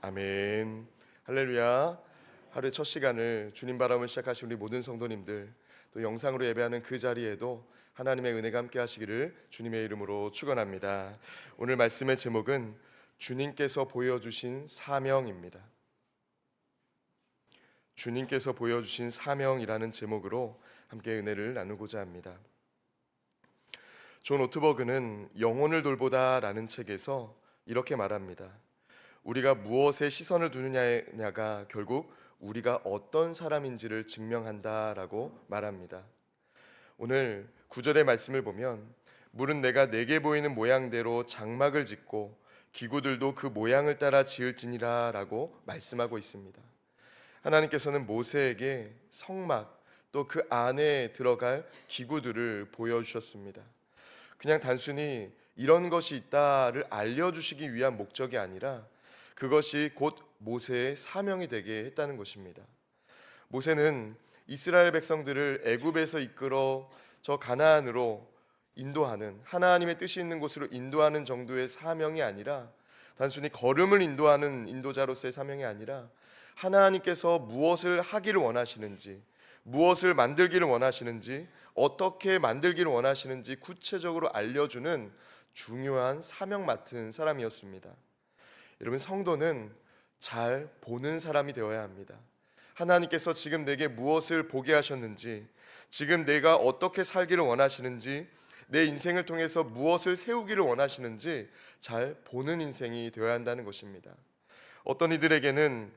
아멘. 할렐루야. 하루의 첫 시간을 주님 바람을 시작하신 우리 모든 성도님들, 또 영상으로 예배하는 그 자리에도 하나님의 은혜가 함께 하시기를 주님의 이름으로 축원합니다. 오늘 말씀의 제목은 주님께서 보여주신 사명입니다. 주님께서 보여주신 사명이라는 제목으로 함께 은혜를 나누고자 합니다. 존 오트버그는 영혼을 돌보다라는 책에서 이렇게 말합니다. 우리가 무엇에 시선을 두느냐가 결국 우리가 어떤 사람인지를 증명한다라고 말합니다. 오늘 9절의 말씀을 보면 물은 내가 내게 보이는 모양대로 장막을 짓고 기구들도 그 모양을 따라 지을지니라 라고 말씀하고 있습니다. 하나님께서는 모세에게 성막 또 그 안에 들어갈 기구들을 보여주셨습니다. 그냥 단순히 이런 것이 있다를 알려주시기 위한 목적이 아니라 그것이 곧 모세의 사명이 되게 했다는 것입니다. 모세는 이스라엘 백성들을 애굽에서 이끌어 저 가나안으로 인도하는, 하나님의 뜻이 있는 곳으로 인도하는 정도의 사명이 아니라, 단순히 걸음을 인도하는 인도자로서의 사명이 아니라 하나님께서 무엇을 하기를 원하시는지, 무엇을 만들기를 원하시는지, 어떻게 만들기를 원하시는지 구체적으로 알려주는 중요한 사명 맡은 사람이었습니다. 여러분, 성도는 잘 보는 사람이 되어야 합니다. 하나님께서 지금 내게 무엇을 보게 하셨는지, 지금 내가 어떻게 살기를 원하시는지, 내 인생을 통해서 무엇을 세우기를 원하시는지 잘 보는 인생이 되어야 한다는 것입니다. 어떤 이들에게는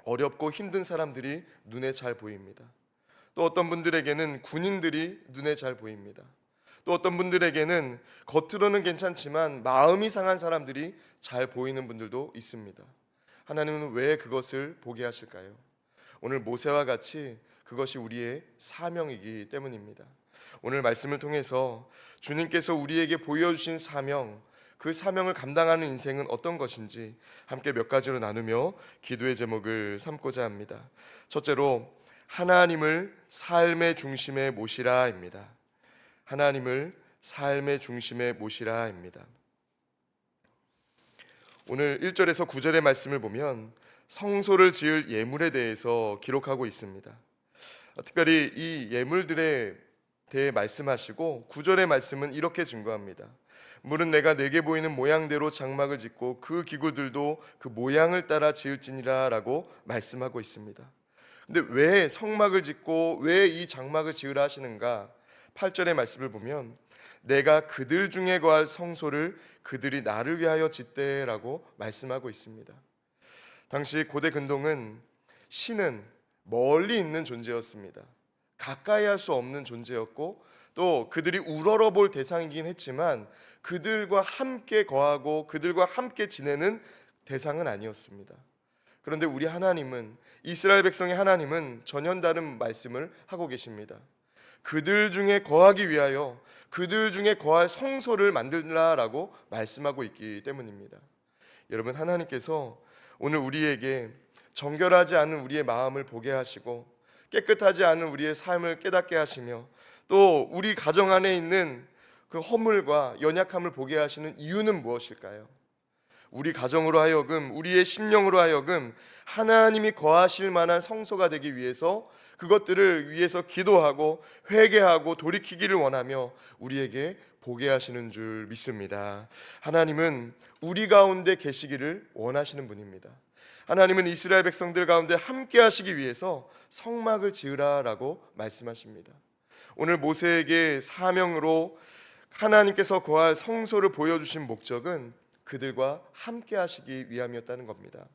어렵고 힘든 사람들이 눈에 잘 보입니다. 또 어떤 분들에게는 군인들이 눈에 잘 보입니다. 또 어떤 분들에게는 겉으로는 괜찮지만 마음이 상한 사람들이 잘 보이는 분들도 있습니다. 하나님은 왜 그것을 보게 하실까요? 오늘 모세와 같이 그것이 우리의 사명이기 때문입니다. 오늘 말씀을 통해서 주님께서 우리에게 보여주신 사명, 그 사명을 감당하는 인생은 어떤 것인지 함께 몇 가지로 나누며 기도의 제목을 삼고자 합니다. 첫째로, 하나님을 삶의 중심에 모시라입니다. 하나님을 삶의 중심에 모시라입니다. 오늘 1절에서 9절의 말씀을 보면 성소를 지을 예물에 대해서 기록하고 있습니다. 특별히 이 예물들에 대해 말씀하시고 9절의 말씀은 이렇게 증거합니다. 물은 내가 내게 보이는 모양대로 장막을 짓고 그 기구들도 그 모양을 따라 지을지니라 라고 말씀하고 있습니다. 근데 왜 성막을 짓고 왜 이 장막을 지으라 하시는가? 8절의 말씀을 보면 내가 그들 중에 거할 성소를 그들이 나를 위하여 짓되라고 말씀하고 있습니다. 당시 고대 근동은 신은 멀리 있는 존재였습니다. 가까이 할 수 없는 존재였고 또 그들이 우러러 볼 대상이긴 했지만 그들과 함께 거하고 그들과 함께 지내는 대상은 아니었습니다. 그런데 우리 하나님은, 이스라엘 백성의 하나님은 전혀 다른 말씀을 하고 계십니다. 그들 중에 거하기 위하여 그들 중에 거할 성소를 만들라라고 말씀하고 있기 때문입니다. 여러분, 하나님께서 오늘 우리에게 정결하지 않은 우리의 마음을 보게 하시고 깨끗하지 않은 우리의 삶을 깨닫게 하시며 또 우리 가정 안에 있는 그 허물과 연약함을 보게 하시는 이유는 무엇일까요? 우리 가정으로 하여금, 우리의 심령으로 하여금 하나님이 거하실 만한 성소가 되기 위해서 그것들을 위해서 기도하고 회개하고 돌이키기를 원하며 우리에게 보게 하시는 줄 믿습니다. 하나님은 우리 가운데 계시기를 원하시는 분입니다. 하나님은 이스라엘 백성들 가운데 함께 하시기 위해서 성막을 지으라라고 말씀하십니다. 오늘 모세에게 사명으로 하나님께서 거할 성소를 보여주신 목적은 그들과 함께 하시기 위함이었다는 겁니다.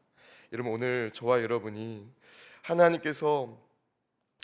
여러분, 오늘 저와 여러분이 하나님께서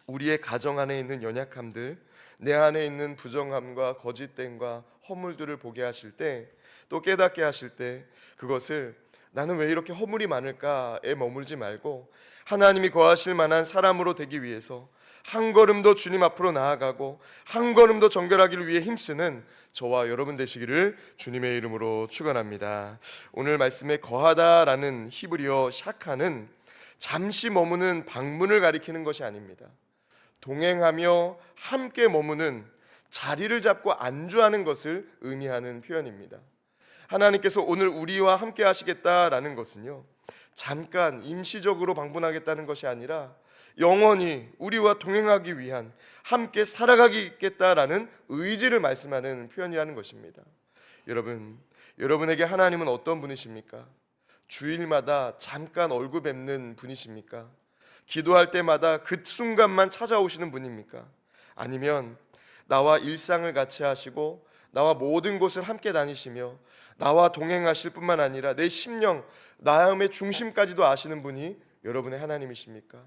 우리의 가정 안에 있는 연약함들, 내 안에 있는 부정함과 거짓됨과 허물들을 보게 하실 때, 또 깨닫게 하실 때 그것을 나는 왜 이렇게 허물이 많을까에 머물지 말고 하나님이 거하실 만한 사람으로 되기 위해서 한 걸음 더 주님 앞으로 나아가고 한 걸음 더 정결하기를 위해 힘쓰는 저와 여러분 되시기를 주님의 이름으로 축원합니다. 오늘 말씀에 거하다라는 히브리어 샤카는 잠시 머무는 방문을 가리키는 것이 아닙니다. 동행하며 함께 머무는, 자리를 잡고 안주하는 것을 의미하는 표현입니다. 하나님께서 오늘 우리와 함께 하시겠다라는 것은요, 잠깐 임시적으로 방문하겠다는 것이 아니라 영원히 우리와 동행하기 위한, 함께 살아가겠다라는 의지를 말씀하는 표현이라는 것입니다. 여러분에게 하나님은 어떤 분이십니까? 주일마다 잠깐 얼굴 뵙는 분이십니까? 기도할 때마다 그 순간만 찾아오시는 분입니까? 아니면 나와 일상을 같이 하시고 나와 모든 곳을 함께 다니시며 나와 동행하실 뿐만 아니라 내 심령, 마음의 중심까지도 아시는 분이 여러분의 하나님이십니까?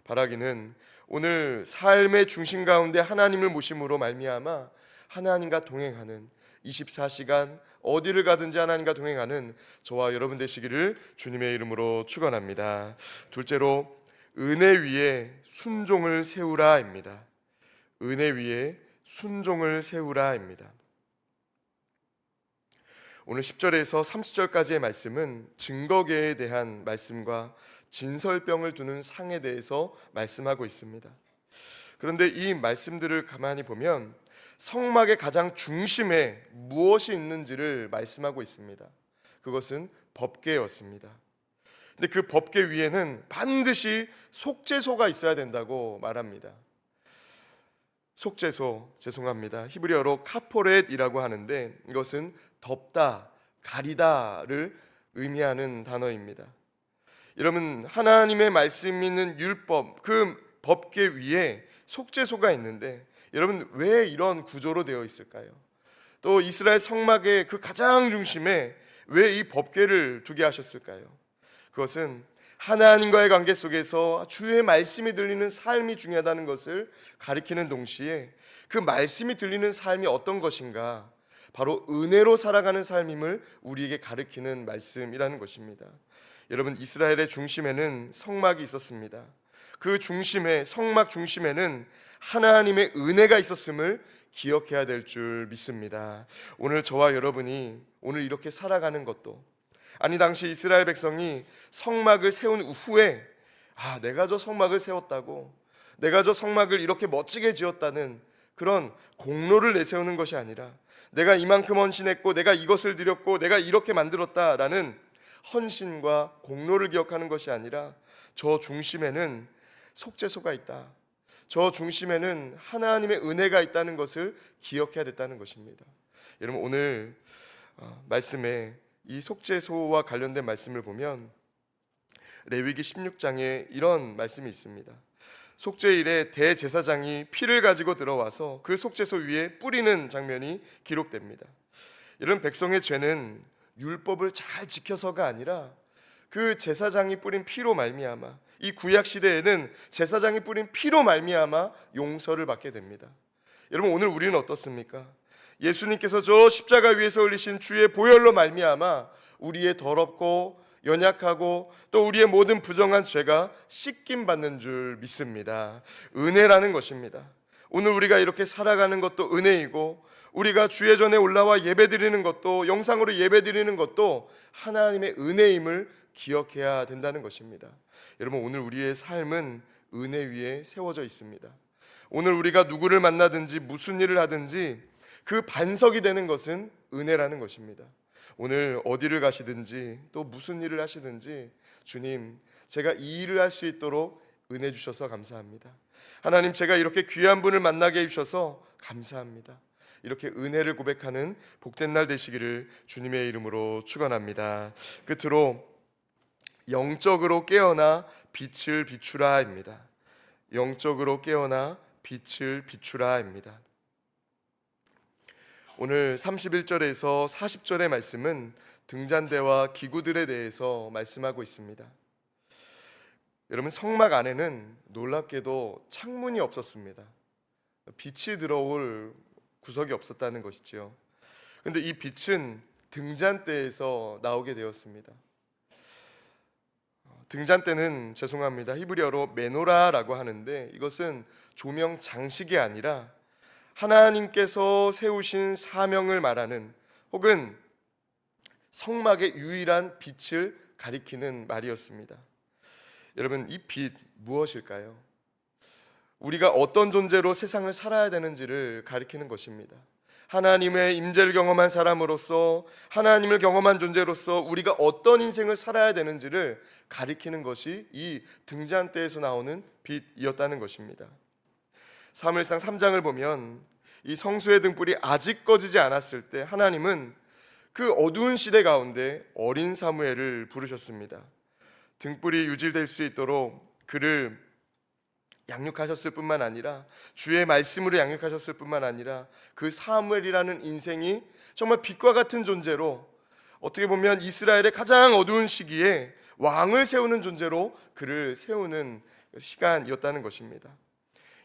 바라기는 오늘 삶의 중심 가운데 하나님을 모심으로 말미암아 하나님과 동행하는, 24시간 어디를 가든지 하나님과 동행하는 저와 여러분 되시기를 주님의 이름으로 축원합니다. 둘째로, 은혜 위에 순종을 세우라입니다. 은혜 위에 순종을 세우라입니다. 오늘 10절에서 30절까지의 말씀은 증거계에 대한 말씀과 진설병을 두는 상에 대해서 말씀하고 있습니다. 그런데 이 말씀들을 가만히 보면 성막의 가장 중심에 무엇이 있는지를 말씀하고 있습니다. 그것은 법궤였습니다. 근데 그 법궤 위에는 반드시 속죄소가 있어야 된다고 말합니다. 속죄소, 죄송합니다. 히브리어로 카포렛이라고 하는데 이것은 덮다, 가리다를 의미하는 단어입니다. 여러분, 하나님의 말씀이 있는 율법, 그 법궤 위에 속죄소가 있는데 여러분, 왜 이런 구조로 되어 있을까요? 또 이스라엘 성막의 그 가장 중심에 왜 이 법궤를 두게 하셨을까요? 그것은 하나님과의 관계 속에서 주의 말씀이 들리는 삶이 중요하다는 것을 가리키는 동시에 그 말씀이 들리는 삶이 어떤 것인가, 바로 은혜로 살아가는 삶임을 우리에게 가리키는 말씀이라는 것입니다. 여러분, 이스라엘의 중심에는 성막이 있었습니다. 그 중심에, 성막 중심에는 하나님의 은혜가 있었음을 기억해야 될 줄 믿습니다. 오늘 저와 여러분이 오늘 이렇게 살아가는 것도, 아니 당시 이스라엘 백성이 성막을 세운 후에 내가 저 성막을 세웠다고, 내가 저 성막을 이렇게 멋지게 지었다는 그런 공로를 내세우는 것이 아니라, 내가 이만큼 헌신했고 내가 이것을 드렸고 내가 이렇게 만들었다라는 헌신과 공로를 기억하는 것이 아니라 저 중심에는 속죄소가 있다, 저 중심에는 하나님의 은혜가 있다는 것을 기억해야 됐다는 것입니다. 여러분, 오늘 말씀에 이 속죄소와 관련된 말씀을 보면 레위기 16장에 이런 말씀이 있습니다. 속죄일에 대제사장이 피를 가지고 들어와서 그 속죄소 위에 뿌리는 장면이 기록됩니다. 이런 백성의 죄는 율법을 잘 지켜서가 아니라 그 제사장이 뿌린 피로 말미암아, 이 구약 시대에는 제사장이 뿌린 피로 말미암아 용서를 받게 됩니다. 여러분, 오늘 우리는 어떻습니까? 예수님께서 저 십자가 위에서 흘리신 주의 보혈로 말미암아 우리의 더럽고 연약하고 또 우리의 모든 부정한 죄가 씻김 받는 줄 믿습니다. 은혜라는 것입니다. 오늘 우리가 이렇게 살아가는 것도 은혜이고, 우리가 주의 전에 올라와 예배드리는 것도, 영상으로 예배드리는 것도 하나님의 은혜임을 기억해야 된다는 것입니다. 여러분, 오늘 우리의 삶은 은혜 위에 세워져 있습니다. 오늘 우리가 누구를 만나든지 무슨 일을 하든지 그 반석이 되는 것은 은혜라는 것입니다. 오늘 어디를 가시든지 또 무슨 일을 하시든지, 주님, 제가 이 일을 할 수 있도록 은혜 주셔서 감사합니다. 하나님, 제가 이렇게 귀한 분을 만나게 해주셔서 감사합니다. 이렇게 은혜를 고백하는 복된 날 되시기를 주님의 이름으로 축원합니다. 끝으로 영적으로 깨어나 빛을 비추라입니다. 영적으로 깨어나 빛을 비추라입니다. 오늘 31절에서 40절의 말씀은 등잔대와 기구들에 대해서 말씀하고 있습니다. 여러분, 성막 안에는 놀랍게도 창문이 없었습니다. 빛이 들어올 구석이 없었다는 것이지요. 그런데 이 빛은 등잔대에서 나오게 되었습니다. 등잔대는, 죄송합니다, 히브리어로 메노라라고 하는데 이것은 조명 장식이 아니라 하나님께서 세우신 사명을 말하는, 혹은 성막의 유일한 빛을 가리키는 말이었습니다. 여러분, 이 빛 무엇일까요? 우리가 어떤 존재로 세상을 살아야 되는지를 가리키는 것입니다. 하나님의 임재를 경험한 사람으로서, 하나님을 경험한 존재로서 우리가 어떤 인생을 살아야 되는지를 가리키는 것이 이 등잔대에서 나오는 빛이었다는 것입니다. 사무엘상 3장을 보면 이 성소의 등불이 아직 꺼지지 않았을 때 하나님은 그 어두운 시대 가운데 어린 사무엘을 부르셨습니다. 등불이 유지될 수 있도록 그를 양육하셨을 뿐만 아니라, 주의 말씀으로 양육하셨을 뿐만 아니라, 그 사무엘이라는 인생이 정말 빛과 같은 존재로, 어떻게 보면 이스라엘의 가장 어두운 시기에 왕을 세우는 존재로 그를 세우는 시간이었다는 것입니다.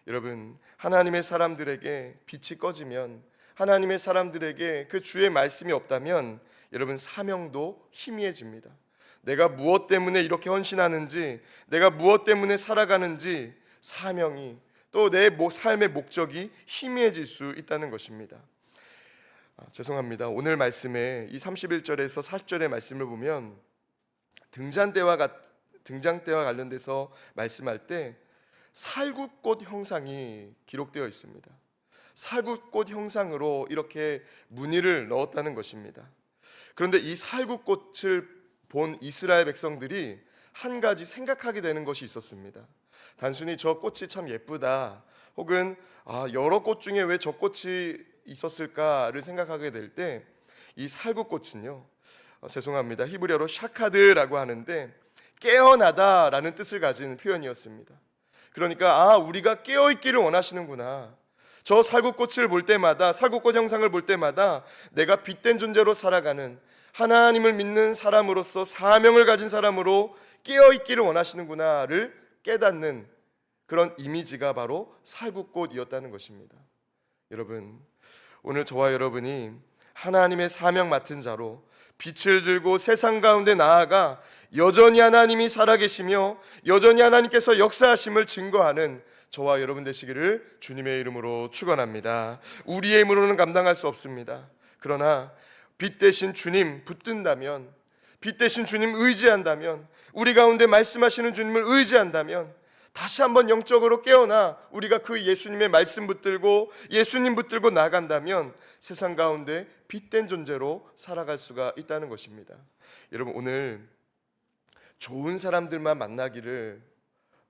여러분, 하나님의 사람들에게 빛이 꺼지면, 하나님의 사람들에게 그 주의 말씀이 없다면 여러분, 사명도 희미해집니다. 내가 무엇 때문에 이렇게 헌신하는지, 내가 무엇 때문에 살아가는지, 사명이, 또 내 삶의 목적이 희미해질 수 있다는 것입니다. 죄송합니다. 오늘 말씀에 이 31절에서 40절의 말씀을 보면 등잔대와 관련돼서 말씀할 때 살구꽃 형상이 기록되어 있습니다. 살구꽃 형상으로 이렇게 무늬를 넣었다는 것입니다. 그런데 이 살구꽃을 본 이스라엘 백성들이 한 가지 생각하게 되는 것이 있었습니다. 단순히 저 꽃이 참 예쁘다, 혹은 여러 꽃 중에 왜 저 꽃이 있었을까를 생각하게 될 때, 이 살구꽃은요, 죄송합니다, 히브리어로 샤카드라고 하는데 깨어나다라는 뜻을 가진 표현이었습니다. 그러니까 우리가 깨어있기를 원하시는구나, 저 살구꽃을 볼 때마다, 살구꽃 형상을 볼 때마다 내가 빛된 존재로 살아가는, 하나님을 믿는 사람으로서 사명을 가진 사람으로 깨어있기를 원하시는구나를 깨닫는 그런 이미지가 바로 살구꽃이었다는 것입니다. 여러분, 오늘 저와 여러분이 하나님의 사명 맡은 자로 빛을 들고 세상 가운데 나아가 여전히 하나님이 살아계시며 여전히 하나님께서 역사하심을 증거하는 저와 여러분 되시기를 주님의 이름으로 축원합니다. 우리의 힘으로는 감당할 수 없습니다. 그러나 빛 대신 주님 붙든다면, 빛 대신 주님 의지한다면, 우리 가운데 말씀하시는 주님을 의지한다면 다시 한번 영적으로 깨어나 우리가 그 예수님의 말씀 붙들고 예수님 붙들고 나간다면 세상 가운데 빛된 존재로 살아갈 수가 있다는 것입니다. 여러분, 오늘 좋은 사람들만 만나기를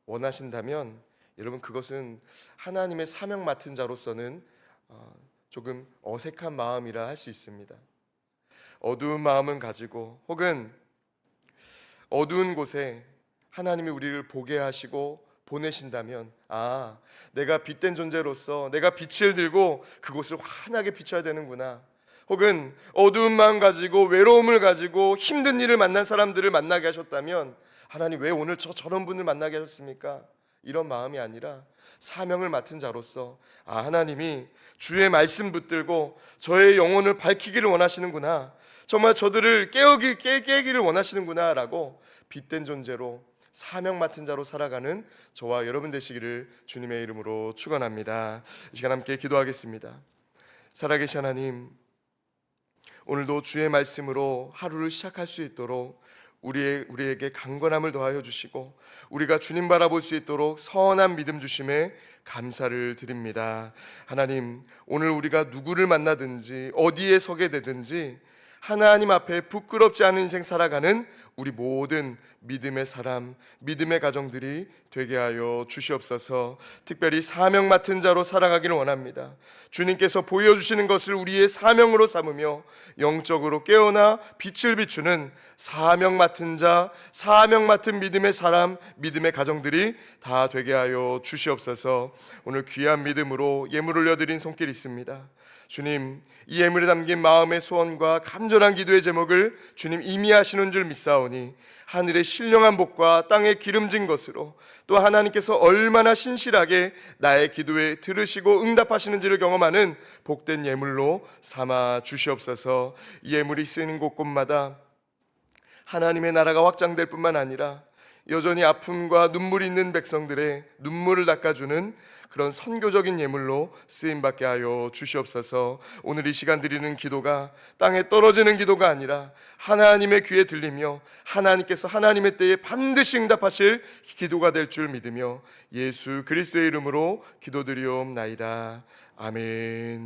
원하신다면 여러분, 그것은 하나님의 사명 맡은 자로서는 조금 어색한 마음이라 할 수 있습니다. 어두운 마음을 가지고, 혹은 어두운 곳에 하나님이 우리를 보게 하시고 보내신다면, 내가 빛된 존재로서 내가 빛을 들고 그곳을 환하게 비춰야 되는구나, 혹은 어두운 마음 가지고 외로움을 가지고 힘든 일을 만난 사람들을 만나게 하셨다면, 하나님 왜 오늘 저런 분을 만나게 하셨습니까? 이런 마음이 아니라 사명을 맡은 자로서 하나님이 주의 말씀 붙들고 저의 영혼을 밝히기를 원하시는구나, 정말 저들을 깨기를 원하시는구나 라고 빛된 존재로 사명 맡은 자로 살아가는 저와 여러분 되시기를 주님의 이름으로 축원합니다. 이 시간 함께 기도하겠습니다. 살아계신 하나님, 오늘도 주의 말씀으로 하루를 시작할 수 있도록 우리에게 강건함을 더하여 주시고 우리가 주님 바라볼 수 있도록 선한 믿음 주심에 감사를 드립니다. 하나님, 오늘 우리가 누구를 만나든지 어디에 서게 되든지 하나님 앞에 부끄럽지 않은 인생 살아가는 우리 모든 믿음의 사람, 믿음의 가정들이 되게 하여 주시옵소서. 특별히 사명 맡은 자로 살아가기를 원합니다. 주님께서 보여주시는 것을 우리의 사명으로 삼으며 영적으로 깨어나 빛을 비추는 사명 맡은 자, 사명 맡은 믿음의 사람, 믿음의 가정들이 다 되게 하여 주시옵소서. 오늘 귀한 믿음으로 예물 올려드린 손길이 있습니다. 주님, 이 예물에 담긴 마음의 소원과 간절한 기도의 제목을 주님 이미 하시는 줄 믿사오니 하늘의 신령한 복과 땅의 기름진 것으로 또 하나님께서 얼마나 신실하게 나의 기도에 들으시고 응답하시는지를 경험하는 복된 예물로 삼아 주시옵소서. 이 예물이 쓰이는 곳곳마다 하나님의 나라가 확장될 뿐만 아니라 여전히 아픔과 눈물이 있는 백성들의 눈물을 닦아주는 그런 선교적인 예물로 쓰임받게 하여 주시옵소서. 오늘 이 시간 드리는 기도가 땅에 떨어지는 기도가 아니라 하나님의 귀에 들리며 하나님께서 하나님의 때에 반드시 응답하실 기도가 될 줄 믿으며 예수 그리스도의 이름으로 기도드리옵나이다. 아멘.